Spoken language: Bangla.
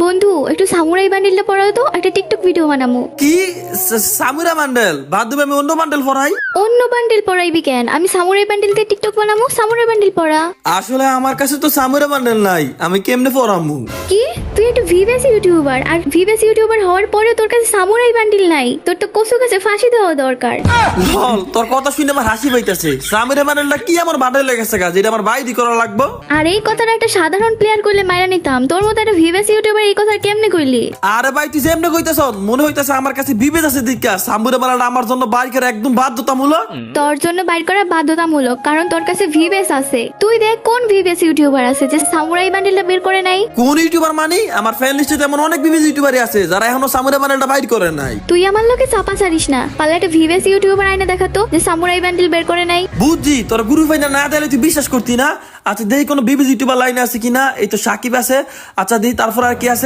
বন্ধু একটু সামুরাই বান্ডিলটা পড়াও তো, একটা টিকটক ভিডিও বানামু। কি সামুরা বান্ডেল বাদ দেবে, আমি অন্য বান্ডেল পড়াই। অন্য বান্ডিল পড়াইবি কেন? আমি সামুরাই বান্ডিল দিয়ে টিকটক বানামু, সামুরাই বান্ডিল পড়া। আসলে আমার কাছে তো সামুরা বান্ডেল নাই, আমি কেমনে পড়ামু? কি তুই একটা ভিভেস ইউটিউবার, আর ভিভেস ইউটিউবার হওয়ার পরে তোর কাছে সামুরাই বান্ডিল নাই? তোর তো কসু কাছে ফাঁসি দেওয়া দরকার। লল, তোর কথা শুনে আমার হাসি পাইতেছে। সামুরা বান্ডেলটা কি আমার বান্ডেল লেগেছে গা, যেটা আমার বাইদি করা লাগবে? আর এই কথাটা একটা সাধারণ প্লেয়ার করলে মাইরা নিতাম, তোর মতো একটা ভিভেস ইউটিউবার এই কথা কেমনে কইলি? আরে ভাই, তুই যেমনে কইতেছ মনে হইতেছে আমার কাছে বিবেদ আছে দিকা। সামুরা বান্ডেলটা আমার জন্য বাইর করে একদম বাধ্যতামূলক। তোর জন্য বাইর করা বাধ্যতামূলক, কারণ তোর কাছে ভিভেস আছে। তুই দেখ কোন ভিভেস ইউটিউবার আছে যে সামুরাই বান্ডিলটা বের করে নাই। কোন ইউটিউবার মানে? আমার ফ্যান লিস্টে তেমন অনেক বিবেদ ইউটিউবারই আছে যারা এখনো সামুরা বান্ডেলটা বাইর করে নাই। তুই আমার লোকে চাপা ছাড়িস না, পারলে একটা ভিভেস ইউটিউবার আইনা দেখাতো যে সামুরাই বান্ডিল বের করে নাই। বুঝছি, তোর গুরু ফাইনা না দিলে তুই বিশ্বাস করতি না। আচ্ছা দেখি কোনো বিবেদ ইউটিউবার লাইনে আছে কিনা। এই তো সাকিব আছে। আচ্ছা দেখি তারপর আর কি আছে।